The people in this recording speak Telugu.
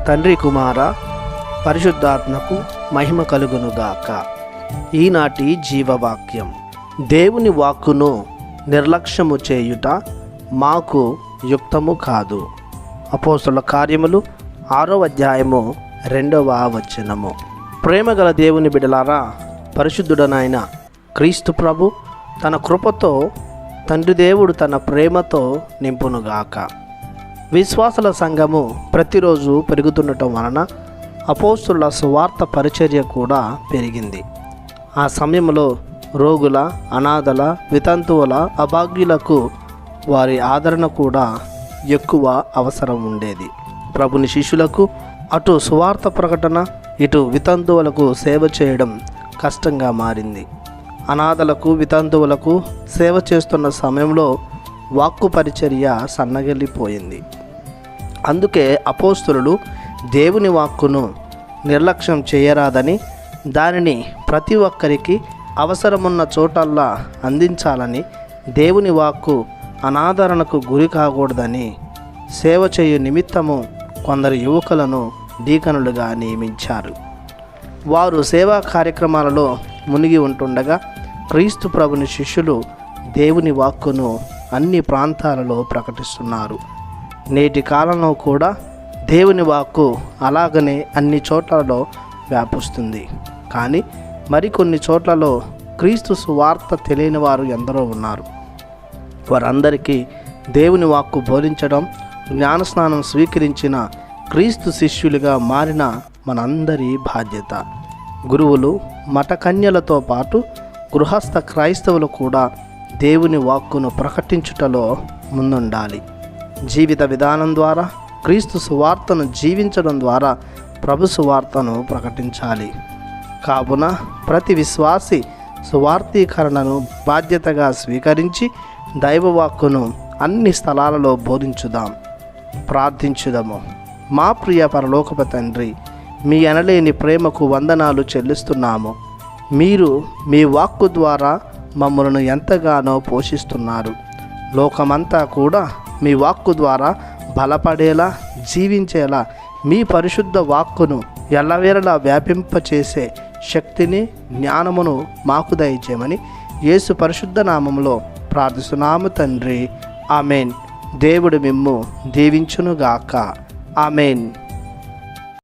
తండ్రి కుమార పరిశుద్ధాత్మకు మహిమ కలుగునుగాక. ఈనాటి జీవవాక్యం. దేవుని వాక్కును నిర్లక్ష్యము చేయుట మాకు యుక్తము కాదు. అపోస్తలుల కార్యములు 6వ అధ్యాయము 2వ వచనము. ప్రేమగల దేవుని బిడ్డలారా, పరిశుద్ధుడనైన క్రీస్తు ప్రభు తన కృపతో తండ్రి దేవుడు తన ప్రేమతో నింపునుగాక. విశ్వాసుల సంఘము ప్రతిరోజు పెరుగుతుండటం వలన అపోస్తలుల సువార్త పరిచర్య కూడా పెరిగింది. ఆ సమయంలో రోగుల, అనాథల, వితంతువుల, అభాగ్యులకు వారి ఆదరణ కూడా ఎక్కువ అవసరం ఉండేది. ప్రభుని శిష్యులకు అటు సువార్త ప్రకటన, ఇటు వితంతువులకు సేవ చేయడం కష్టంగా మారింది. అనాథలకు, వితంతువులకు సేవ చేస్తున్న సమయంలో వాక్కు పరిచర్య సన్నగిల్లిపోయింది. అందుకే అపోస్తలులు దేవుని వాక్కును నిర్లక్ష్యం చేయరాదని, దానిని ప్రతి ఒక్కరికి అవసరమున్న చోటల్లా అందించాలని, దేవుని వాక్కు అనాదరణకు గురి కాకూడదని సేవ చేయు నిమిత్తము కొందరు యువకులను డీకనులుగా నియమించారు. వారు సేవా కార్యక్రమాలలో మునిగి ఉంటుండగా క్రీస్తు ప్రభుని శిష్యులు దేవుని వాక్కును అన్ని ప్రాంతాలలో ప్రకటిస్తున్నారు. నేటి కాలంలో కూడా దేవుని వాక్కు అలాగనే అన్ని చోట్లలో వ్యాపిస్తుంది. కానీ మరికొన్ని చోట్లలో క్రీస్తు సువార్త తెలియని వారు ఎందరో ఉన్నారు. వారందరికీ దేవుని వాక్కు బోధించడం, జ్ఞానస్నానం స్వీకరించిన క్రీస్తు శిష్యులుగా మారిన మనందరి బాధ్యత. గురువులు, మఠకన్యలతో పాటు గృహస్థ క్రైస్తవులు కూడా దేవుని వాక్కును ప్రకటించుటలో ముందుండాలి. జీవిత విధానం ద్వారా క్రీస్తు సువార్తను జీవించడం ద్వారా ప్రభు సువార్తను ప్రకటించాలి. కావున ప్రతి విశ్వాసి సువార్తీకరణను బాధ్యతగా స్వీకరించి దైవవాక్కును అన్ని స్థలాలలో బోధించుదాం. ప్రార్థించుదాము. మా ప్రియ పరలోకపు తండ్రి, మీ ఎనలేని ప్రేమకు వందనాలు చెల్లిస్తున్నాము. మీరు మీ వాక్కు ద్వారా మమ్మలను ఎంతగానో పోషిస్తున్నారు. లోకమంతా కూడా మీ వాక్కు ద్వారా బలపడేలా, జీవించేలా మీ పరిశుద్ధ వాక్కును ఎల్లవేళలా వ్యాపింపచేసే శక్తిని, జ్ఞానమును మాకు దయచేయమని యేసు పరిశుద్ధ నామములో ప్రార్థిస్తున్నాము తండ్రి. ఆమెన్. దేవుడు మిమ్ము దీవించునుగాక. ఆమెన్.